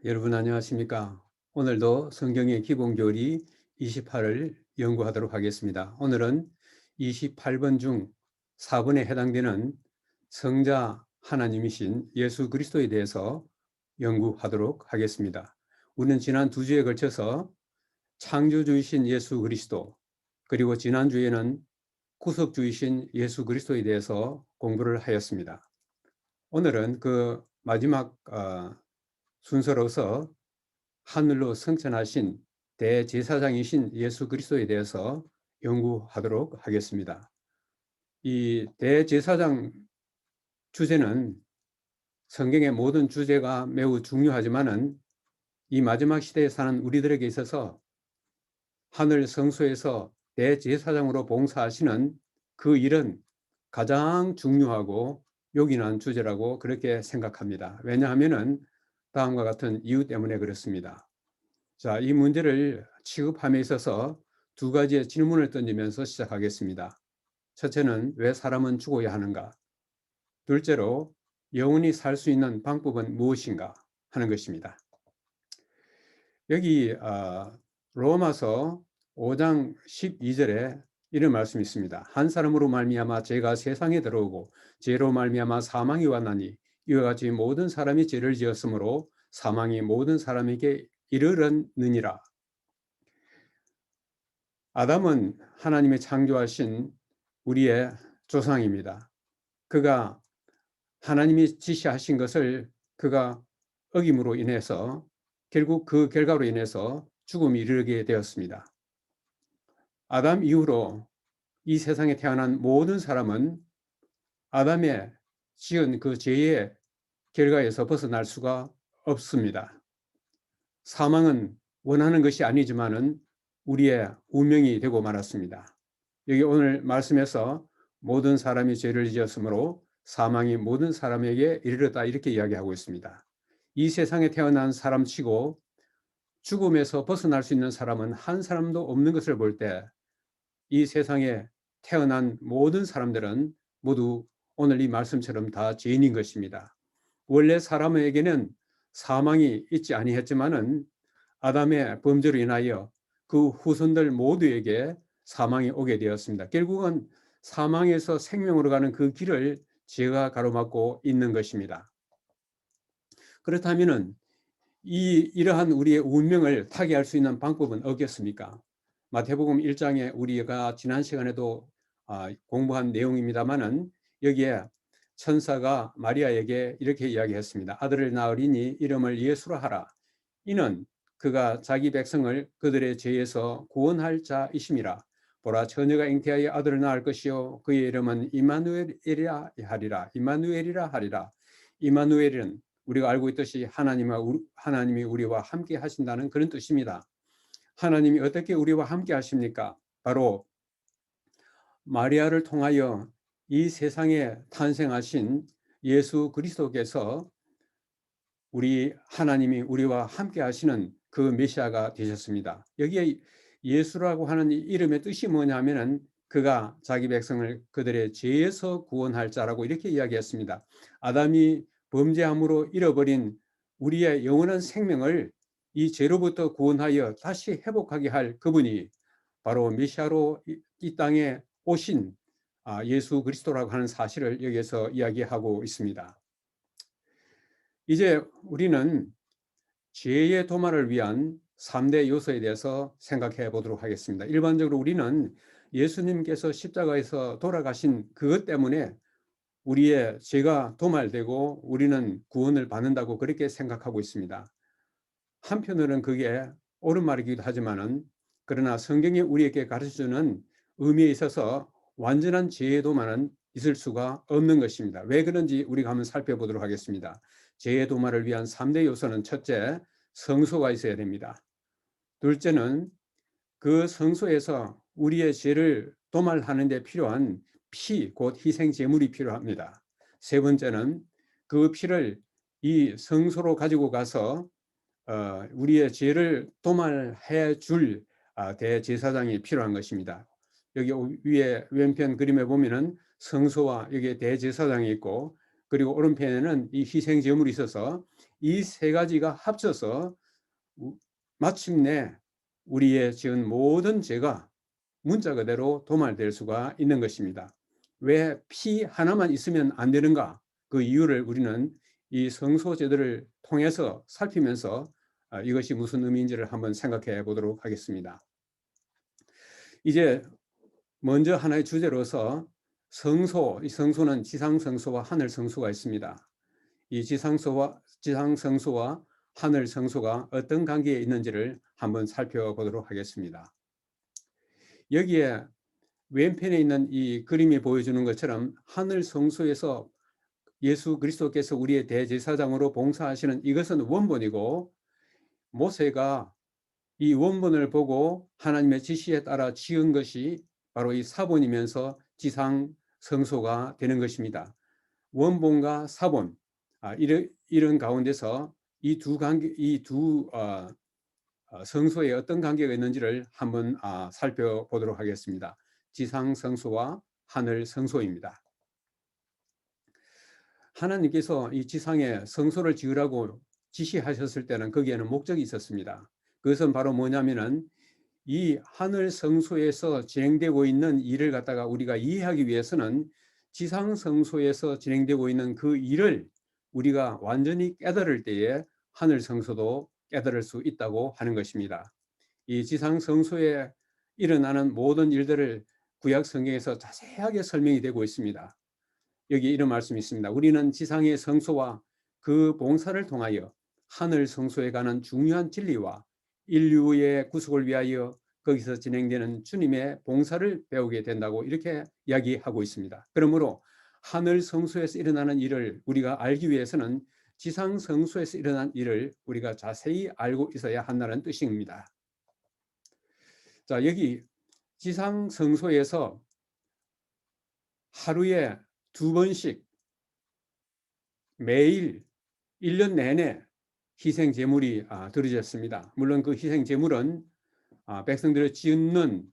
여러분 안녕하십니까? 오늘도 성경의 기본교리 28을 연구하도록 하겠습니다. 오늘은 28번 중 4번에 해당되는 성자 하나님이신 예수 그리스도에 대해서 연구하도록 하겠습니다. 우리는 지난 2주에 걸쳐서 창조주이신 예수 그리스도, 그리고 지난주에는 구속주이신 예수 그리스도에 대해서 공부를 하였습니다. 오늘은 그 마지막 순서로서 하늘로 승천하신 대제사장이신 예수 그리스도에 대해서 연구하도록 하겠습니다. 이 대제사장 주제는 성경의 모든 주제가 매우 중요하지만은 이 마지막 시대에 사는 우리들에게 있어서 하늘 성소에서 대제사장으로 봉사하시는 그 일은 가장 중요하고 요긴한 주제라고 그렇게 생각합니다. 왜냐하면은 다음과 같은 이유 때문에 그렇습니다. 자, 이 문제를 취급함에 있어서 두 가지의 질문을 던지면서 시작하겠습니다. 첫째는 왜 사람은 죽어야 하는가? 둘째로 영원히 살 수 있는 방법은 무엇인가 하는 것입니다. 여기 로마서 5장 12절에 이런 말씀이 있습니다. 한 사람으로 말미암아 죄가 세상에 들어오고 죄로 말미암아 사망이 왔나니 이와 같이 모든 사람이 죄를 지었으므로 사망이 모든 사람에게 이르렀느니라. 아담은 하나님의 창조하신 우리의 조상입니다. 그가 하나님이 지시하신 것을 그가 어김으로 인해서 결국 그 결과로 인해서 죽음이 이르게 되었습니다. 아담 이후로 이 세상에 태어난 모든 사람은 아담의 지은 그 죄의 결과에서 벗어날 수가 없습니다. 사망은 원하는 것이 아니지만은 우리의 운명이 되고 말았습니다. 여기 오늘 말씀에서 모든 사람이 죄를 지었으므로 사망이 모든 사람에게 이르렀다 이렇게 이야기하고 있습니다. 이 세상에 태어난 사람치고 죽음에서 벗어날 수 있는 사람은 한 사람도 없는 것을 볼 때 이 세상에 태어난 모든 사람들은 모두 오늘 이 말씀처럼 다 죄인인 것입니다. 원래 사람에게는 사망이 있지 아니했지만은 아담의 범죄로 인하여 그 후손들 모두에게 사망이 오게 되었습니다. 결국은 사망에서 생명으로 가는 그 길을 죄가 가로막고 있는 것입니다. 그렇다면은 이러한 우리의 운명을 타개할 수 있는 방법은 없겠습니까? 마태복음 1장에 우리가 지난 시간에도 공부한 내용입니다만은 여기에 천사가 마리아에게 이렇게 이야기했습니다. 아들을 낳으리니 이름을 예수라 하라. 이는 그가 자기 백성을 그들의 죄에서 구원할 자이심이라. 보라, 처녀가 잉태하여 아들을 낳을 것이요 그의 이름은 이마누엘이라 하리라. 이마누엘이라 하리라. 이마누엘은 우리가 알고 있듯이 하나님이 우리와 함께 하신다는 그런 뜻입니다. 하나님이 어떻게 우리와 함께 하십니까? 바로 마리아를 통하여 이 세상에 탄생하신 예수 그리스도께서 우리 하나님이 우리와 함께 하시는 그 메시아가 되셨습니다. 여기에 예수라고 하는 이름의 뜻이 뭐냐면은 그가 자기 백성을 그들의 죄에서 구원할 자라고 이렇게 이야기했습니다. 아담이 범죄함으로 잃어버린 우리의 영원한 생명을 이 죄로부터 구원하여 다시 회복하게 할 그분이 바로 메시아로 이 땅에 오신 예수 그리스도라고 하는 사실을 여기서 이야기하고 있습니다. 이제 우리는 죄의 도말을 위한 3대 요소에 대해서 생각해 보도록 하겠습니다. 일반적으로 우리는 예수님께서 십자가에서 돌아가신 그것 때문에 우리의 죄가 도말되고 우리는 구원을 받는다고 그렇게 생각하고 있습니다. 한편으로는 그게 옳은 말이기도 하지만은 그러나 성경이 우리에게 가르쳐주는 의미에 있어서 완전한 죄의 도말은 있을 수가 없는 것입니다. 왜 그런지 우리가 한번 살펴보도록 하겠습니다. 죄의 도말을 위한 3대 요소는 첫째, 성소가 있어야 됩니다. 둘째는 그 성소에서 우리의 죄를 도말하는 데 필요한 피, 곧 희생 제물이 필요합니다. 세 번째는 그 피를 이 성소로 가지고 가서 우리의 죄를 도말해 줄 대제사장이 필요한 것입니다. 여기 위에 왼편 그림에 보면은 성소와 여기에 대제사장이 있고 그리고 오른편에는 이 희생 제물이 있어서 이 세 가지가 합쳐서 마침내 우리의 지은 모든 죄가 문자 그대로 도말될 수가 있는 것입니다. 왜 피 하나만 있으면 안 되는가? 그 이유를 우리는 이 성소 제도를 통해서 살피면서 이것이 무슨 의미인지를 한번 생각해 보도록 하겠습니다. 이제 먼저 하나의 주제로서 성소, 이 성소는 지상성소와 하늘성소가 있습니다. 이 지상성소와 하늘성소가 어떤 관계에 있는지를 한번 살펴보도록 하겠습니다. 여기에 왼편에 있는 이 그림이 보여주는 것처럼 하늘성소에서 예수 그리스도께서 우리의 대제사장으로 봉사하시는 이것은 원본이고, 모세가 이 원본을 보고 하나님의 지시에 따라 지은 것이 바로 이 사본이면서 지상 성소가 되는 것입니다. 원본과 사본, 이런 가운데서 이 두 성소에 어떤 관계가 있는지를 한번 살펴보도록 하겠습니다. 지상 성소와 하늘 성소입니다. 하나님께서 이 지상에 성소를 지으라고 지시하셨을 때는 거기에는 목적이 있었습니다. 그것은 바로 뭐냐면은 이 하늘 성소에서 진행되고 있는 일을 갖다가 우리가 이해하기 위해서는 지상 성소에서 진행되고 있는 그 일을 우리가 완전히 깨달을 때에 하늘 성소도 깨달을 수 있다고 하는 것입니다. 이 지상 성소에 일어나는 모든 일들을 구약 성경에서 자세하게 설명이 되고 있습니다. 여기 이런 말씀이 있습니다. 우리는 지상의 성소와 그 봉사를 통하여 하늘 성소에 가는 중요한 진리와 인류의 구속을 위하여 거기서 진행되는 주님의 봉사를 배우게 된다고 이렇게 이야기하고 있습니다. 그러므로 하늘 성소에서 일어나는 일을 우리가 알기 위해서는 지상 성소에서 일어난 일을 우리가 자세히 알고 있어야 한다는 뜻입니다. 자, 여기 지상 성소에서 하루에 2번씩 매일 1년 내내 희생 제물이 드려졌습니다. 물론 그 희생 제물은 백성들을 짓는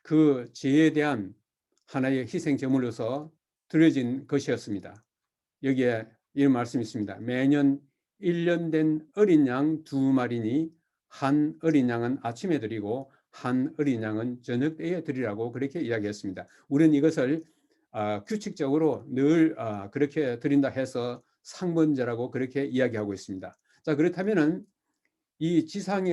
그 죄에 대한 하나의 희생 제물로서 드려진 것이었습니다. 여기에 이런 말씀이 있습니다. 매년 1년 된 어린 양 2마리니 한 어린 양은 아침에 드리고 한 어린 양은 저녁 때에 드리라고 그렇게 이야기했습니다. 우리는 이것을 규칙적으로 늘 그렇게 드린다 해서 상번제라고 그렇게 이야기하고 있습니다. 자, 그렇다면은 이 지상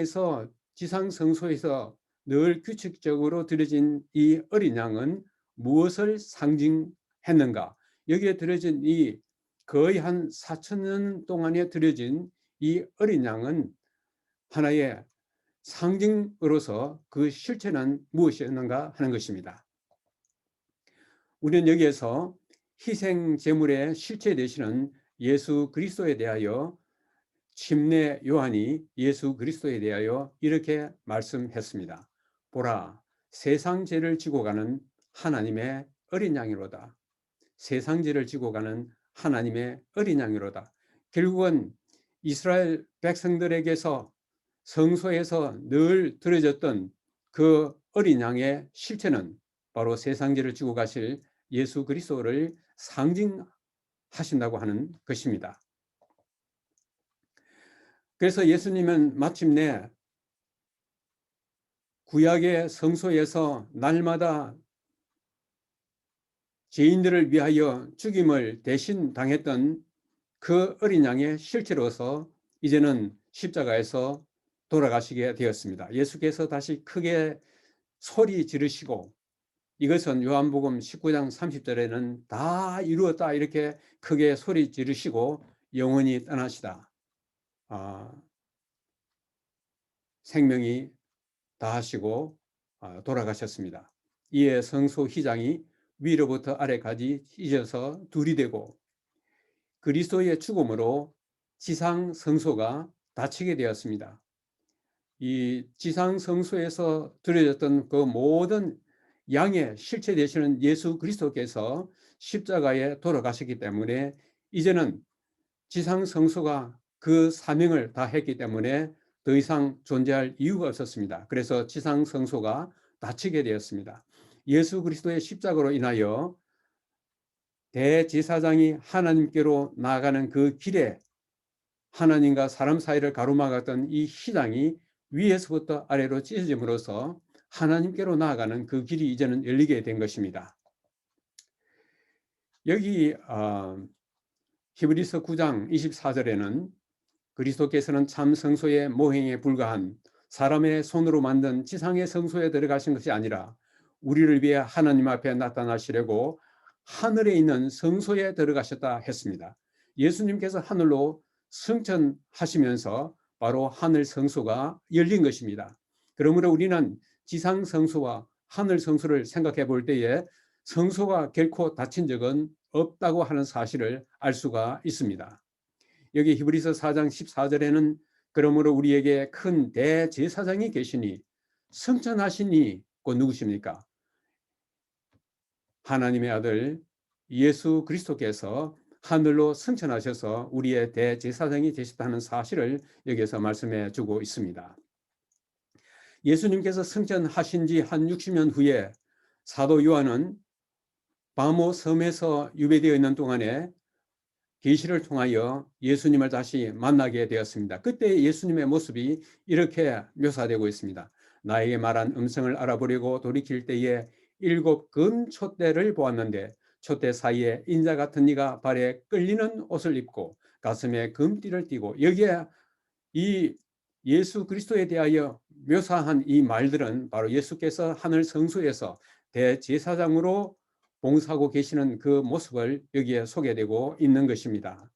성소에서 늘 규칙적으로 드려진 이 어린 양은 무엇을 상징했는가? 여기에 드려진 이 거의 한 4,000년 동안에 드려진 이 어린 양은 하나의 상징으로서 그 실체는 무엇이었는가 하는 것입니다. 우리는 여기에서 희생 제물의 실체 되시는 예수 그리스도에 대하여 침례 요한이 예수 그리스도에 대하여 이렇게 말씀했습니다. 보라, 세상 죄를 지고 가는 하나님의 어린 양이로다. 세상 죄를 지고 가는 하나님의 어린 양이로다. 결국은 이스라엘 백성들에게서 성소에서 늘 드려졌던 그 어린 양의 실체는 바로 세상 죄를 지고 가실 예수 그리스도를 상징하신다고 하는 것입니다. 그래서 예수님은 마침내 구약의 성소에서 날마다 죄인들을 위하여 죽임을 대신 당했던 그 어린 양의 실체로서 이제는 십자가에서 돌아가시게 되었습니다. 예수께서 다시 크게 소리 지르시고, 이것은 요한복음 19장 30절에는 다 이루었다 이렇게 크게 소리 지르시고 영원히 떠나시다. 생명이 다하시고 돌아가셨습니다. 이에 성소 휘장이 위로부터 아래까지 찢어서 둘이 되고 그리스도의 죽음으로 지상 성소가 닫히게 되었습니다. 이 지상 성소에서 드려졌던 그 모든 양의 실체 되시는 예수 그리스도께서 십자가에 돌아가셨기 때문에 이제는 지상 성소가 그 사명을 다 했기 때문에 더 이상 존재할 이유가 없었습니다. 그래서 지상 성소가 닫히게 되었습니다. 예수 그리스도의 십자가로 인하여 대제사장이 하나님께로 나아가는 그 길에 하나님과 사람 사이를 가로막았던 이 휘장이 위에서부터 아래로 찢어짐으로써 하나님께로 나아가는 그 길이 이제는 열리게 된 것입니다. 여기 히브리서 9장 24절에는 그리스도께서는 참 성소의 모형에 불과한 사람의 손으로 만든 지상의 성소에 들어가신 것이 아니라 우리를 위해 하나님 앞에 나타나시려고 하늘에 있는 성소에 들어가셨다 했습니다. 예수님께서 하늘로 승천하시면서 바로 하늘 성소가 열린 것입니다. 그러므로 우리는 지상 성소와 하늘 성소를 생각해 볼 때에 성소가 결코 닫힌 적은 없다고 하는 사실을 알 수가 있습니다. 여기 히브리서 4장 14절에는 그러므로 우리에게 큰 대제사장이 계시니 승천하신 이곧 누구십니까? 하나님의 아들 예수 그리스도께서 하늘로 승천하셔서 우리의 대제사장이 되셨다는 사실을 여기서 말씀해 주고 있습니다. 예수님께서 승천하신 지 한 60년 후에 사도 요한은 바모 섬에서 유배되어 있는 동안에 계시를 통하여 예수님을 다시 만나게 되었습니다. 그때 예수님의 모습이 이렇게 묘사되고 있습니다. 나에게 말한 음성을 알아보려고 돌이킬 때에 7 금촛대를 보았는데 촛대 사이에 인자 같은 이가 발에 끌리는 옷을 입고 가슴에 금띠를 띠고, 여기에 이 예수 그리스도에 대하여 묘사한 이 말들은 바로 예수께서 하늘 성소에서 대제사장으로 봉사하고 계시는 그 모습을 여기에 소개되고 있는 것입니다.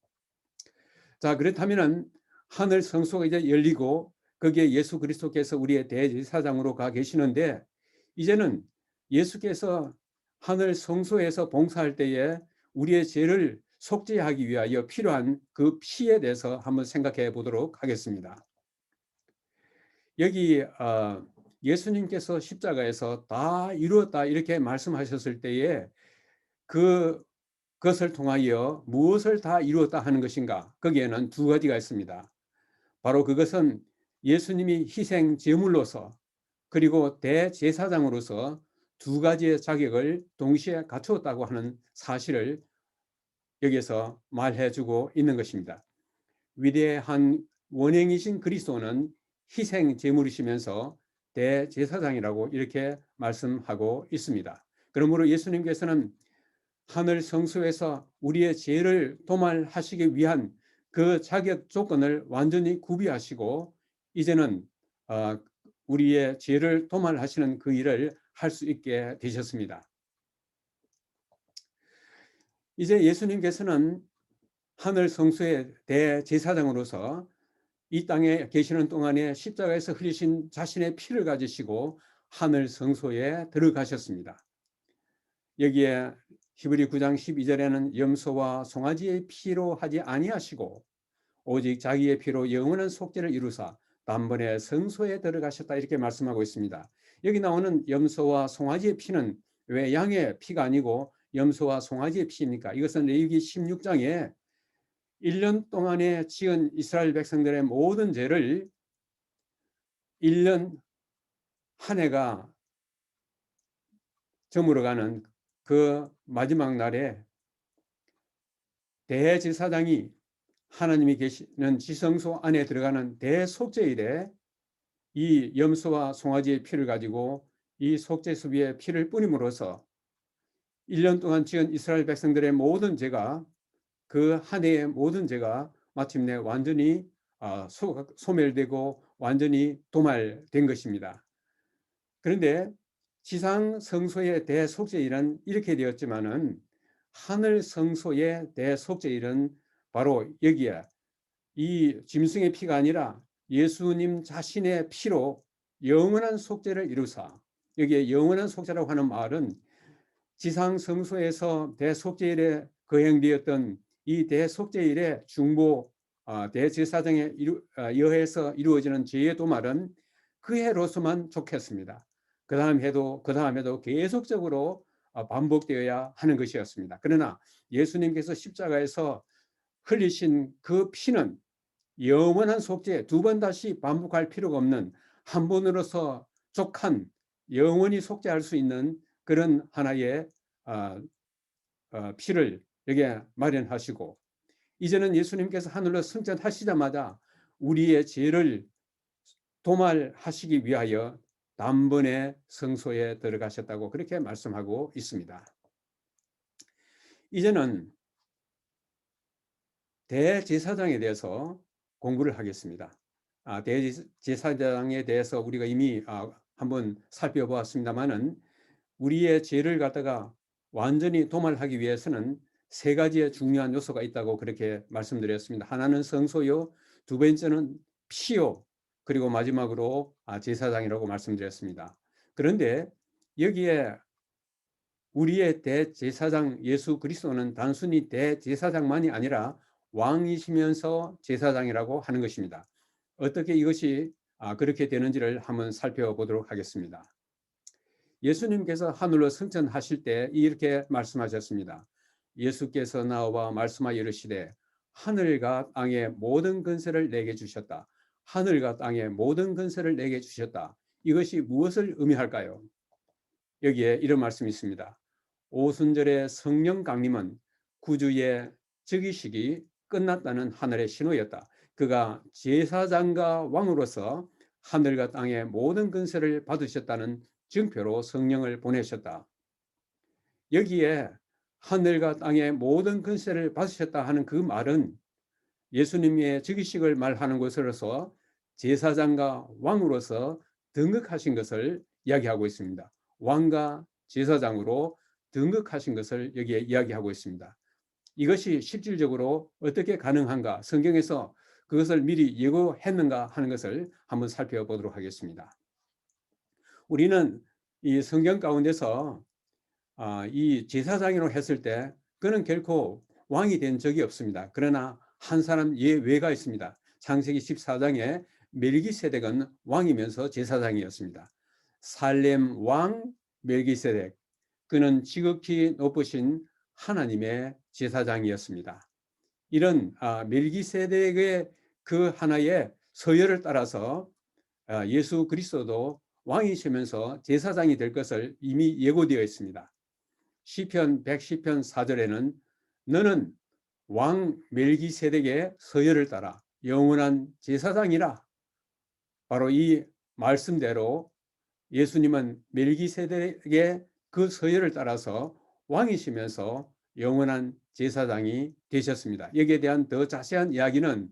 자, 그렇다면 하늘 성소가 이제 열리고 거기에 예수 그리스도께서 우리의 대제사장으로 가 계시는데, 이제는 예수께서 하늘 성소에서 봉사할 때에 우리의 죄를 속죄하기 위하여 필요한 그 피에 대해서 한번 생각해 보도록 하겠습니다. 여기 예수님께서 십자가에서 다 이루었다 이렇게 말씀하셨을 때에 그것을 통하여 무엇을 다 이루었다 하는 것인가? 거기에는 두 가지가 있습니다. 바로 그것은 예수님이 희생 제물로서 그리고 대제사장으로서 두 가지의 자격을 동시에 갖추었다고 하는 사실을 여기서 말해주고 있는 것입니다. 위대한 원행이신 그리스도는 희생 제물이시면서 대제사장이라고 이렇게 말씀하고 있습니다. 그러므로 예수님께서는 하늘 성소에서 우리의 죄를 도말하시기 위한 그 자격 조건을 완전히 구비하시고 이제는 우리의 죄를 도말하시는 그 일을 할 수 있게 되셨습니다. 이제 예수님께서는 하늘 성소의 대제사장으로서 이 땅에 계시는 동안에 십자가에서 흘리신 자신의 피를 가지시고 하늘 성소에 들어가셨습니다. 여기에 히브리 9장 12절에는 염소와 송아지의 피로 하지 아니하시고 오직 자기의 피로 영원한 속죄를 이루사 단번에 성소에 들어가셨다 이렇게 말씀하고 있습니다. 여기 나오는 염소와 송아지의 피는 왜 양의 피가 아니고 염소와 송아지의 피입니까? 이것은 레위기 16장에 1년 동안에 지은 이스라엘 백성들의 모든 죄를 1년 한 해가 저물어가는 그 마지막 날에 대제사장이 하나님이 계시는 지성소 안에 들어가는 대속죄일에 이 염소와 송아지의 피를 가지고 이 속죄수비의 피를 뿌림으로써 1년 동안 지은 이스라엘 백성들의 모든 죄가, 그 한 해의 모든 죄가 마침내 완전히 소멸되고 완전히 도말된 것입니다. 그런데 지상 성소의 대속죄일은 이렇게 되었지만은 하늘 성소의 대속죄일은 바로 여기에 이 짐승의 피가 아니라 예수님 자신의 피로 영원한 속죄를 이루사, 여기에 영원한 속죄라고 하는 말은 지상 성소에서 대속죄일에 거행되었던 이 대속죄일의 중보 대제사장에 의해서 이루어지는 죄의 도말은 그 해로서만 좋겠습니다. 그 다음 해도 계속적으로 반복되어야 하는 것이었습니다. 그러나 예수님께서 십자가에서 흘리신 그 피는 영원한 속죄, 두 번 다시 반복할 필요가 없는 한 번으로서 족한 영원히 속죄할 수 있는 그런 하나의 피를 여기에 마련하시고, 이제는 예수님께서 하늘로 승천하시자마자 우리의 죄를 도말하시기 위하여 단번에 성소에 들어가셨다고 그렇게 말씀하고 있습니다. 이제는 대제사장에 대해서 공부를 하겠습니다. 대제사장에 대해서 우리가 이미 한번 살펴보았습니다만은, 우리의 죄를 갖다가 완전히 도말하기 위해서는 세 가지의 중요한 요소가 있다고 그렇게 말씀드렸습니다. 하나는 성소요, 두 번째는 피요, 그리고 마지막으로 제사장이라고 말씀드렸습니다. 그런데 여기에 우리의 대제사장 예수 그리스도는 단순히 대제사장만이 아니라 왕이시면서 제사장이라고 하는 것입니다. 어떻게 이것이 그렇게 되는지를 한번 살펴보도록 하겠습니다. 예수님께서 하늘로 승천하실 때 이렇게 말씀하셨습니다. 예수께서 나와 말씀하여 이르시되 하늘과 땅의 모든 권세를 내게 주셨다. 하늘과 땅의 모든 권세를 내게 주셨다. 이것이 무엇을 의미할까요? 여기에 이런 말씀이 있습니다. 오순절의 성령 강림은 구주의 즉위식이 끝났다는 하늘의 신호였다. 그가 제사장과 왕으로서 하늘과 땅의 모든 권세를 받으셨다는 증표로 성령을 보내셨다. 여기에 하늘과 땅의 모든 권세를 받으셨다 하는 그 말은 예수님의 즉위식을 말하는 것으로서 제사장과 왕으로서 등극하신 것을 이야기하고 있습니다. 왕과 제사장으로 등극하신 것을 여기에 이야기하고 있습니다. 이것이 실질적으로 어떻게 가능한가, 성경에서 그것을 미리 예고했는가 하는 것을 한번 살펴보도록 하겠습니다. 우리는 이 성경 가운데서 이 제사장이라고 했을 때 그는 결코 왕이 된 적이 없습니다. 그러나 한 사람 예외가 있습니다. 창세기 14장에 멜기세덱은 왕이면서 제사장이었습니다. 살렘 왕 멜기세덱, 그는 지극히 높으신 하나님의 제사장이었습니다. 이런 멜기세덱의 그 하나의 서열을 따라서 예수 그리스도도 왕이시면서 제사장이 될 것을 이미 예고되어 있습니다. 시편 110편 4절에는 너는 왕 멜기세덱의 서열을 따라 영원한 제사장이라. 바로 이 말씀대로 예수님은 멜기세덱의 그 서열을 따라서 왕이시면서 영원한 제사장이 되셨습니다. 여기에 대한 더 자세한 이야기는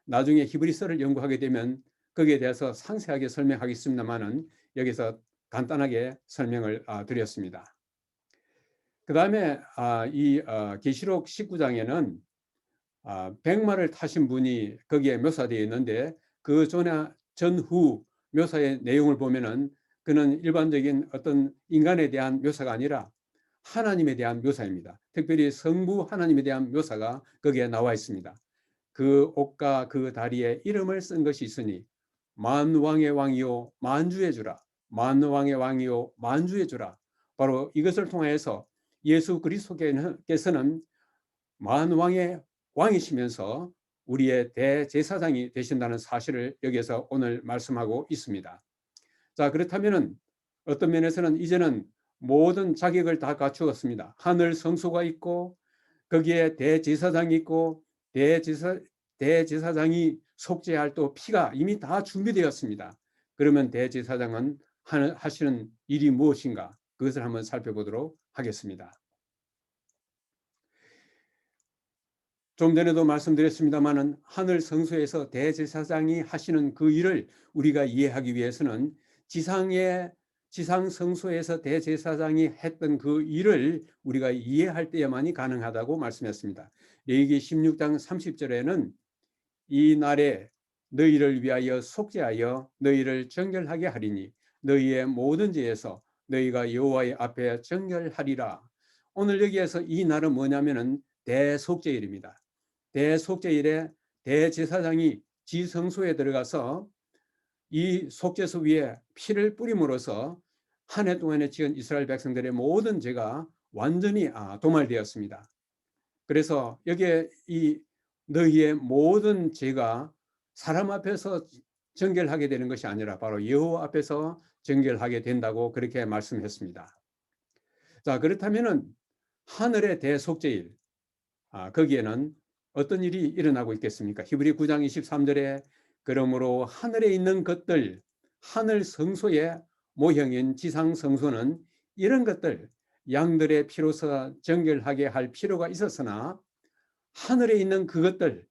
나중에 히브리서를 연구하게 되면 거기에 대해서 상세하게 설명하겠습니다만은 여기서 간단하게 설명을 드렸습니다. 그 다음에 이 계시록 19장에는 백마를 타신 분이 거기에 묘사되어 있는데, 그 전후 묘사의 내용을 보면은 그는 일반적인 어떤 인간에 대한 묘사가 아니라 하나님에 대한 묘사입니다. 특별히 성부 하나님에 대한 묘사가 거기에 나와 있습니다. 그 옷과 그 다리에 이름을 쓴 것이 있으니 만왕의 왕이요 만주의 주라, 만왕의 왕이요 만주의 주라. 바로 이것을 통해서 예수 그리스도께서는 만왕의 왕이시면서 우리의 대제사장이 되신다는 사실을 여기에서 오늘 말씀하고 있습니다. 자, 그렇다면은 어떤 면에서는 이제는 모든 자격을 다 갖추었습니다. 하늘 성소가 있고 거기에 대제사장이 있고 대제사장이 속죄할 또 피가 이미 다 준비되었습니다. 그러면 대제사장은 하시는 일이 무엇인가? 그것을 한번 살펴보도록 하겠습니다. 좀 전에도 말씀드렸습니다마는 하늘 성소에서 대제사장이 하시는 그 일을 우리가 이해하기 위해서는 지상 성소에서 대제사장이 했던 그 일을 우리가 이해할 때야만이 가능하다고 말씀했습니다. 레위기 16장 30절에는 이 날에 너희를 위하여 속죄하여 너희를 정결하게 하리니 너희의 모든 죄에서 너희가 여호와의 앞에 정결하리라. 오늘 여기에서 이 날은 뭐냐면은 대속죄일입니다. 대속죄일에 대제사장이 지성소에 들어가서 이 속죄소 위에 피를 뿌림으로써 한 해 동안에 지은 이스라엘 백성들의 모든 죄가 완전히 도말되었습니다. 그래서 여기에 이 너희의 모든 죄가 사람 앞에서 정결하게 되는 것이 아니라 바로 여호와 앞에서 정결하게 된다고 그렇게 말씀했습니다. 자, 그렇다면은 하늘의 대속죄일, 거기에는 어떤 일이 일어나고 있겠습니까? 히브리 9장 23절에 그러므로 하늘에 있는 것들, 하늘 성소의 모형인 지상 성소는 이런 것들, 양들의 피로서 정결하게 할 필요가 있었으나 하늘에 있는 그것들,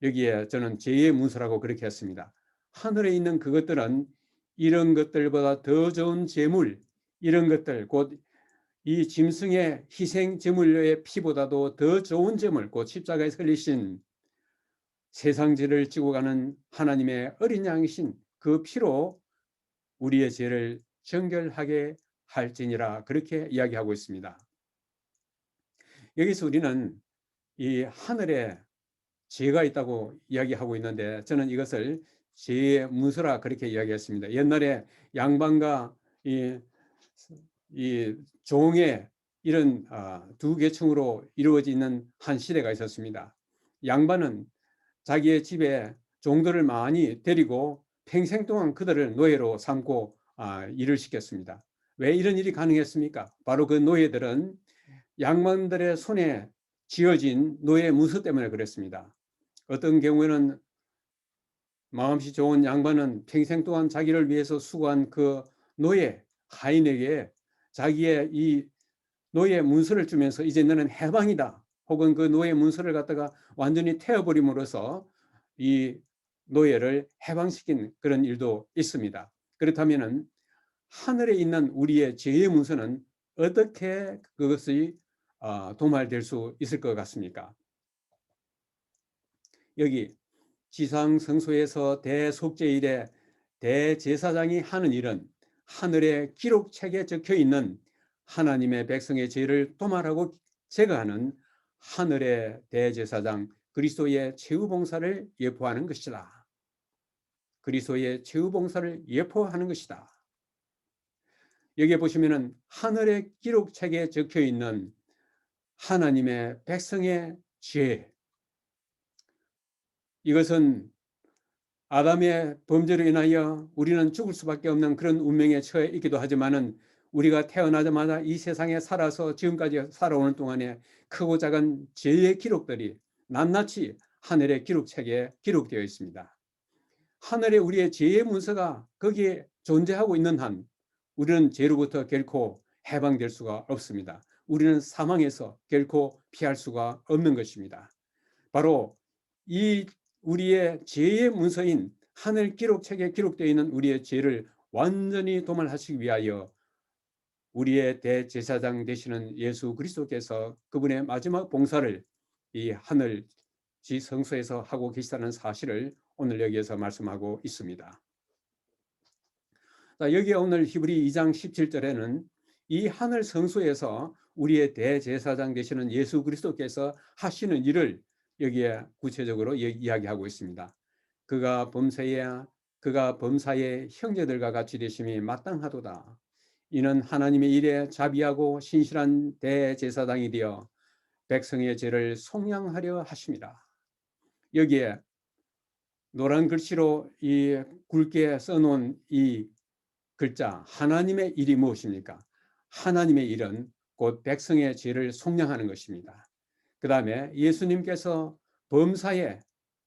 여기에 저는 제2의 문서라고 그렇게 했습니다. 하늘에 있는 그것들은 이런 것들보다 더 좋은 제물, 이런 것들, 곧 이 짐승의 희생 제물의 피보다도 더 좋은 제물, 곧 십자가에 설리신 세상죄를 지고 가는 하나님의 어린 양이신 그 피로 우리의 죄를 정결하게 할지니라, 그렇게 이야기하고 있습니다. 여기서 우리는 이 하늘에 죄가 있다고 이야기하고 있는데, 저는 이것을 죄의 문서라 그렇게 이야기했습니다. 옛날에 양반과 이 종의 이런 두 계층으로 이루어지는 한 시대가 있었습니다. 양반은 자기의 집에 종들을 많이 데리고 평생 동안 그들을 노예로 삼고 일을 시켰습니다. 왜 이런 일이 가능했습니까? 바로 그 노예들은 양반들의 손에 쥐어진 노예 문서 때문에 그랬습니다. 어떤 경우에는 마음씨 좋은 양반은 평생 동안 자기를 위해서 수고한 그 노예 하인에게 자기의 이 노예 문서를 주면서 이제 너는 해방이다, 혹은 그 노예 문서를 갖다가 완전히 태워버림으로써 이 노예를 해방시킨 그런 일도 있습니다. 그렇다면 하늘에 있는 우리의 죄의 문서는 어떻게 그것이 도말될 수 있을 것 같습니까? 여기 지상 성소에서 대속죄일에 대제사장이 하는 일은 하늘의 기록책에 적혀 있는 하나님의 백성의 죄를 도말하고 제거하는 하늘의 대제사장 그리스도의 최후봉사를 예포하는 것이다. 그리스도의 최후봉사를 예포하는 것이다. 여기에 보시면은 하늘의 기록책에 적혀 있는 하나님의 백성의 죄, 이것은 아담의 범죄로 인하여 우리는 죽을 수밖에 없는 그런 운명에 처해 있기도 하지만은, 우리가 태어나자마자 이 세상에 살아서 지금까지 살아오는 동안에 크고 작은 죄의 기록들이 낱낱이 하늘의 기록책에 기록되어 있습니다. 하늘에 우리의 죄의 문서가 거기에 존재하고 있는 한 우리는 죄로부터 결코 해방될 수가 없습니다. 우리는 사망에서 결코 피할 수가 없는 것입니다. 바로 이 우리의 죄의 문서인 하늘 기록책에 기록되어 있는 우리의 죄를 완전히 도말하시기 위하여 우리의 대제사장 되시는 예수 그리스도께서 그분의 마지막 봉사를 이 하늘 지성소에서 하고 계시다는 사실을 오늘 여기에서 말씀하고 있습니다. 여기에 오늘 히브리 2장 17절에는 이 하늘 성소에서 우리의 대제사장 되시는 예수 그리스도께서 하시는 일을 여기에 구체적으로 이야기하고 있습니다. 그가 범사의 형제들과 같이 되심이 마땅하도다. 이는 하나님의 일에 자비하고 신실한 대제사장이 되어 백성의 죄를 속량하려 하심이라. 여기에 노란 글씨로 이 굵게 써놓은 이 글자 하나님의 일이 무엇입니까? 하나님의 일은 곧 백성의 죄를 속량하는 것입니다. 그 다음에 예수님께서 범사에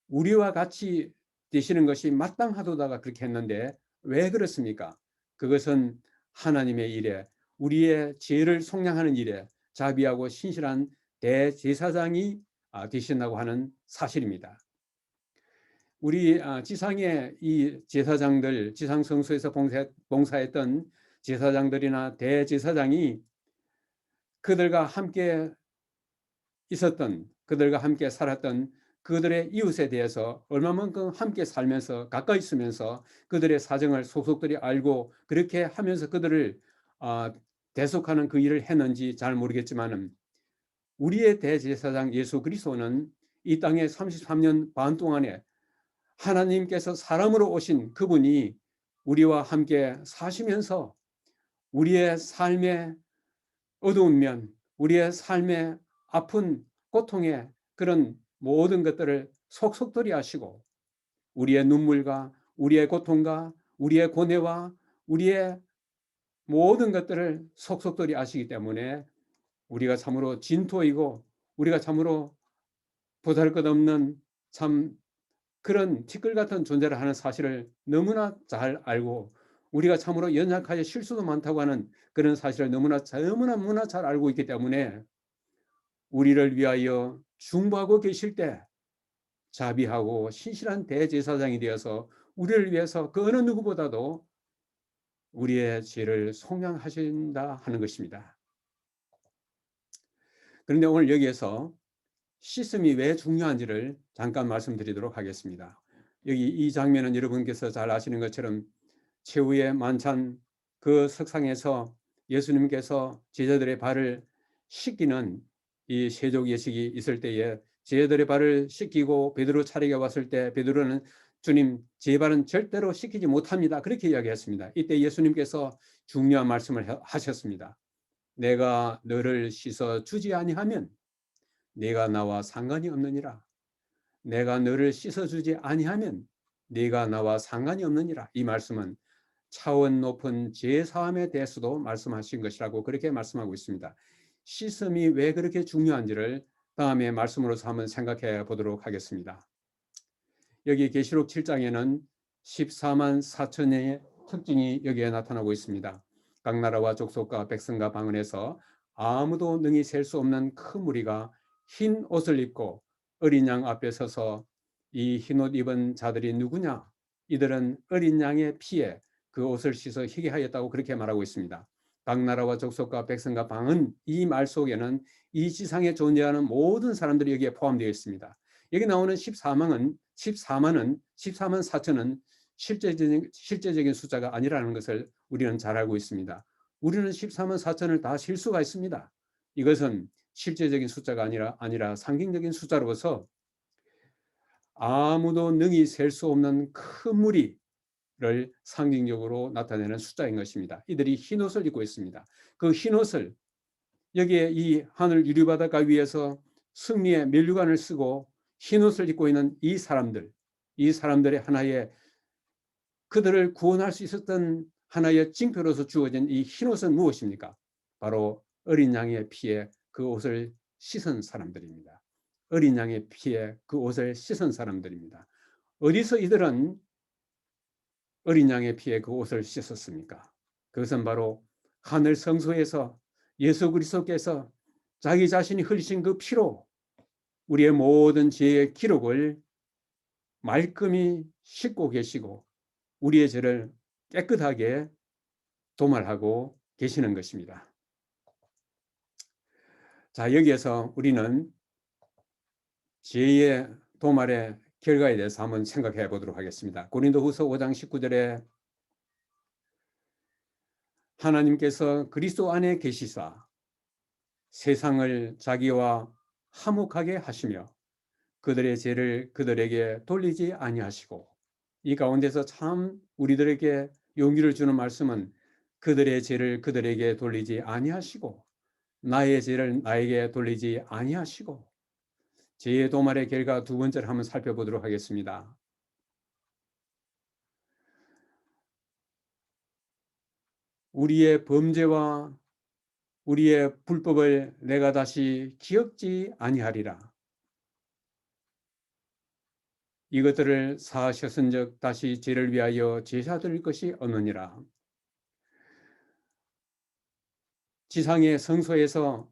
우리와 같이 되시는 것이 마땅하도다가 그렇게 했는데 왜 그렇습니까? 그것은 하나님의 일에, 우리의 죄를 속량하는 일에 자비하고 신실한 대제사장이 되신다고 하는 사실입니다. 우리 지상의 이 제사장들, 지상 성소에서 봉사했던 제사장들이나 대제사장이 그들과 함께 있었던, 그들과 함께 살았던 그들의 이웃에 대해서 얼마만큼 함께 살면서 가까이 있으면서 그들의 사정을 속속들이 알고 그렇게 하면서 그들을 대속하는 그 일을 했는지 잘 모르겠지만은, 우리의 대제사장 예수 그리스도는 이 땅에 33년 반 동안에 하나님께서 사람으로 오신 그분이 우리와 함께 사시면서 우리의 삶의 어두운 면, 우리의 삶의 아픈 고통의 그런 모든 것들을 속속들이 아시고 우리의 눈물과 우리의 고통과 우리의 고뇌와 우리의 모든 것들을 속속들이 아시기 때문에 우리가 참으로 진토이고 우리가 참으로 보잘것없는 참 그런 티끌 같은 존재를 하는 사실을 너무나 잘 알고, 우리가 참으로 연약하여 실수도 많다고 하는 그런 사실을 너무나 잘 알고 있기 때문에 우리를 위하여 중보하고 계실 때 자비하고 신실한 대제사장이 되어서 우리를 위해서 그 어느 누구보다도 우리의 죄를 속량하신다 하는 것입니다. 그런데 오늘 여기에서 씻음이 왜 중요한지를 잠깐 말씀드리도록 하겠습니다. 여기 이 장면은 여러분께서 잘 아시는 것처럼 최후의 만찬 그 석상에서 예수님께서 제자들의 발을 씻기는 이 세족 예식이 있을 때에 제자들의 발을 씻기고 베드로 차례가 왔을 때 베드로는 주님, 제 발은 절대로 씻기지 못합니다. 그렇게 이야기했습니다. 이때 예수님께서 중요한 말씀을 하셨습니다. 내가 너를 씻어 주지 아니하면 네가 나와 상관이 없느니라. 내가 너를 씻어주지 아니하면 네가 나와 상관이 없느니라. 이 말씀은 차원 높은 죄사함에 대해서도 말씀하신 것이라고 그렇게 말씀하고 있습니다. 씻음이 왜 그렇게 중요한지를 다음에 말씀으로서 한번 생각해 보도록 하겠습니다. 여기 계시록 7장에는 14만 4천의 특징이 여기에 나타나고 있습니다. 각 나라와 족속과 백성과 방언에서 아무도 능히 셀 수 없는 큰 무리가 흰 옷을 입고 어린 양 앞에 서서 이 흰 옷 입은 자들이 누구냐? 이들은 어린 양의 피에 그 옷을 씻어 희게 하였다고 그렇게 말하고 있습니다. 각 나라와 족속과 백성과 방언, 이 말 속에는 이 지상에 존재하는 모든 사람들이 여기에 포함되어 있습니다. 여기 나오는 14만 4천은 실제적인 숫자가 아니라는 것을 우리는 잘 알고 있습니다. 우리는 14만 4천을 다 실 수가 있습니다. 이것은 실제적인 숫자가 아니라 상징적인 숫자로서 아무도 능히 셀 수 없는 큰 무리를 상징적으로 나타내는 숫자인 것입니다. 이들이 흰옷을 입고 있습니다. 그 흰옷을 여기에 이 하늘 유리바닷가 위에서 승리의 면류관을 쓰고 흰옷을 입고 있는 이 사람들의 하나의 그들을 구원할 수 있었던 하나의 징표로서 주어진 이 흰옷은 무엇입니까? 바로 어린 양의 피에 그 옷을 씻은 사람들입니다. 어린 양의 피에 그 옷을 씻은 사람들입니다. 어디서 이들은 어린 양의 피에 그 옷을 씻었습니까? 그것은 바로 하늘 성소에서 예수 그리스도께서 자기 자신이 흘리신 그 피로 우리의 모든 죄의 기록을 말끔히 씻고 계시고 우리의 죄를 깨끗하게 도말하고 계시는 것입니다. 자, 여기에서 우리는 죄의 도말의 결과에 대해서 한번 생각해 보도록 하겠습니다. 고린도후서 5장 19절에 하나님께서 그리스도 안에 계시사 세상을 자기와 화목하게 하시며 그들의 죄를 그들에게 돌리지 아니하시고, 이 가운데서 참 우리들에게 용기를 주는 말씀은 그들의 죄를 그들에게 돌리지 아니하시고 나의 죄를 나에게 돌리지 아니하시고, 죄의 도말의 결과 두 번째를 한번 살펴보도록 하겠습니다. 우리의 범죄와 우리의 불법을 내가 다시 기억지 아니하리라. 이것들을 사하셨은즉 다시 죄를 위하여 제사 드릴 것이 없느니라. 지상의 성소에서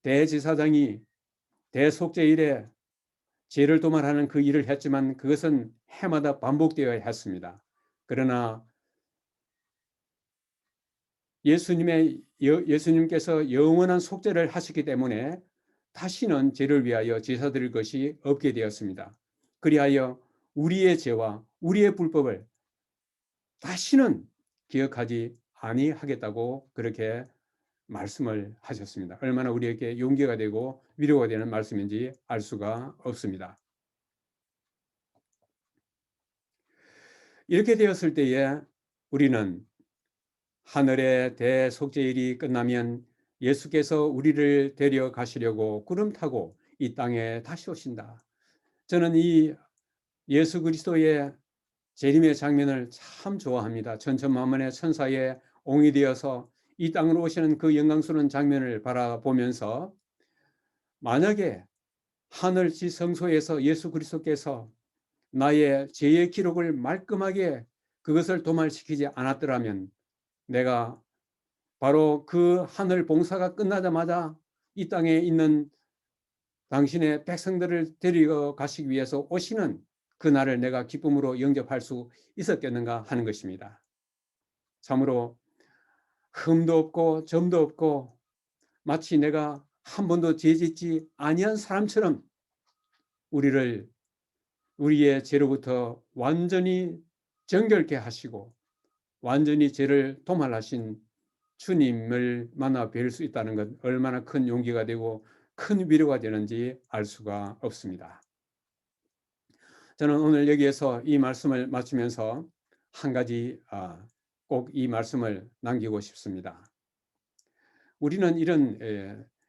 대제사장이 대속죄일에 죄를 도말하는 그 일을 했지만 그것은 해마다 반복되어야 했습니다. 그러나 예수님께서 영원한 속죄를 하셨기 때문에 다시는 죄를 위하여 제사 드릴 것이 없게 되었습니다. 그리하여 우리의 죄와 우리의 불법을 다시는 기억하지 아니하겠다고 그렇게 말씀을 하셨습니다. 얼마나 우리에게 용기가 되고 위로가 되는 말씀인지 알 수가 없습니다. 이렇게 되었을 때에 우리는 하늘의 대속죄일이 끝나면 예수께서 우리를 데려가시려고 구름 타고 이 땅에 다시 오신다. 저는 이 예수 그리스도의 재림의 장면을 참 좋아합니다. 천천만만의 천사의 옹이 되어서 이 땅으로 오시는 그 영광스러운 장면을 바라보면서 만약에 하늘 지성소에서 예수 그리스도께서 나의 죄의 기록을 말끔하게 그것을 도말시키지 않았더라면 내가 바로 그 하늘 봉사가 끝나자마자 이 땅에 있는 당신의 백성들을 데리고 가시기 위해서 오시는 그날을 내가 기쁨으로 영접할 수 있었겠는가 하는 것입니다. 참으로 흠도 없고 점도 없고 마치 내가 한 번도 죄짓지 아니한 사람처럼 우리의 죄로부터 완전히 정결케 하시고 완전히 죄를 도말하신 주님을 만나 뵐 수 있다는 것 얼마나 큰 용기가 되고 큰 위로가 되는지 알 수가 없습니다. 저는 오늘 여기에서 이 말씀을 마치면서 한 가지 꼭 이 말씀을 남기고 싶습니다. 우리는 이런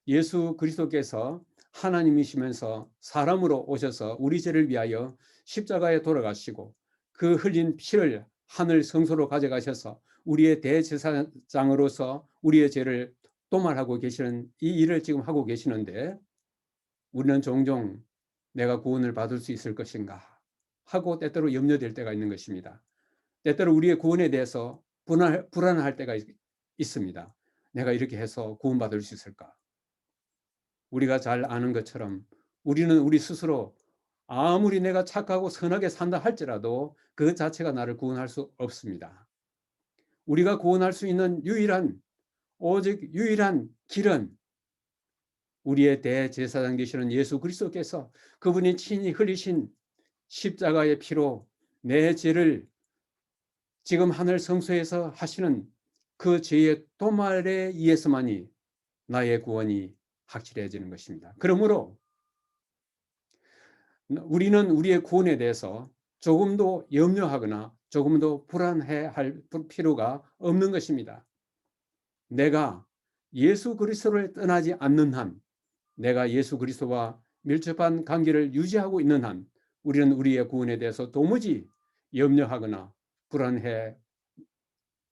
예수 그리스도께서 하나님이시면서 사람으로 오셔서 우리 죄를 위하여 십자가에 돌아가시고 그 흘린 피를 하늘 성소로 가져가셔서 우리의 대제사장으로서 우리의 죄를 도말하고 계시는 이 일을 지금 하고 계시는데 우리는 종종 내가 구원을 받을 수 있을 것인가 하고 때때로 염려될 때가 있는 것입니다. 때때로 우리의 구원에 대해서 불안할 때가 있습니다. 내가 이렇게 해서 구원받을 수 있을까? 우리가 잘 아는 것처럼 우리는 우리 스스로 아무리 내가 착하고 선하게 산다 할지라도 그 자체가 나를 구원할 수 없습니다. 우리가 구원할 수 있는 오직 유일한 길은 우리의 대제사장 되시는 예수 그리스도께서 그분이 친히 흘리신 십자가의 피로 내 죄를 지금 하늘 성소에서 하시는 그 죄의 도말에 의해서만이 나의 구원이 확실해지는 것입니다. 그러므로 우리는 우리의 구원에 대해서 조금도 염려하거나 조금도 불안해할 필요가 없는 것입니다. 내가 예수 그리스도를 떠나지 않는 한, 내가 예수 그리스도와 밀접한 관계를 유지하고 있는 한 우리는 우리의 구원에 대해서 도무지 염려하거나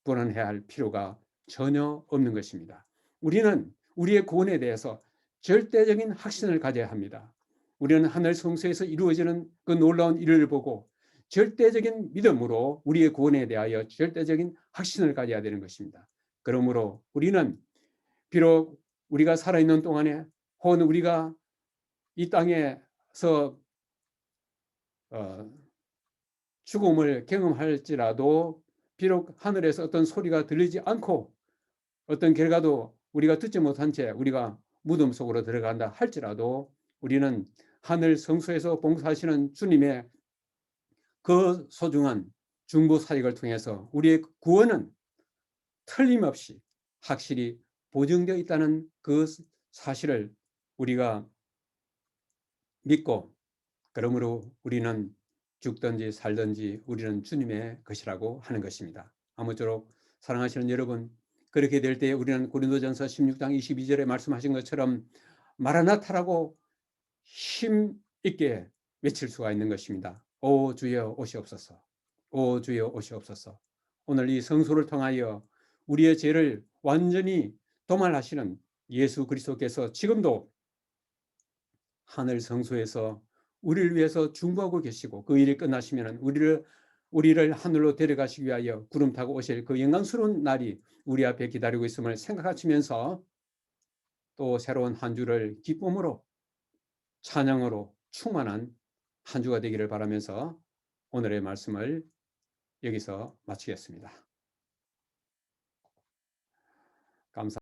불안해할 필요가 전혀 없는 것입니다. 우리는 우리의 구원에 대해서 절대적인 확신을 가져야 합니다. 우리는 하늘 성소에서 이루어지는 그 놀라운 일을 보고 절대적인 믿음으로 우리의 구원에 대하여 절대적인 확신을 가져야 되는 것입니다. 그러므로 우리는 비록 우리가 살아있는 동안에 혹은 우리가 이 땅에서 죽음을 경험할지라도 비록 하늘에서 어떤 소리가 들리지 않고 어떤 결과도 우리가 듣지 못한 채 우리가 무덤 속으로 들어간다 할지라도 우리는 하늘 성소에서 봉사하시는 주님의 그 소중한 중보 사역을 통해서 우리의 구원은 틀림없이 확실히 보증되어 있다는 그 사실을 우리가 믿고 그러므로 우리는 죽든지 살든지 우리는 주님의 것이라고 하는 것입니다. 아무쪼록 사랑하시는 여러분, 그렇게 될 때 우리는 고린도전서 16장 22절에 말씀하신 것처럼 마라나타라고 힘 있게 외칠 수가 있는 것입니다. 오 주여 오시옵소서. 오 주여 오시옵소서. 오늘 이 성소를 통하여 우리의 죄를 완전히 도말하시는 예수 그리스도께서 지금도 하늘 성소에서 우리를 위해서 중보하고 계시고 그 일이 끝나시면 우리를 하늘로 데려가시기 위하여 구름 타고 오실 그 영광스러운 날이 우리 앞에 기다리고 있음을 생각하시면서 또 새로운 한 주를 기쁨으로 찬양으로 충만한 한 주가 되기를 바라면서 오늘의 말씀을 여기서 마치겠습니다. 감사합니다.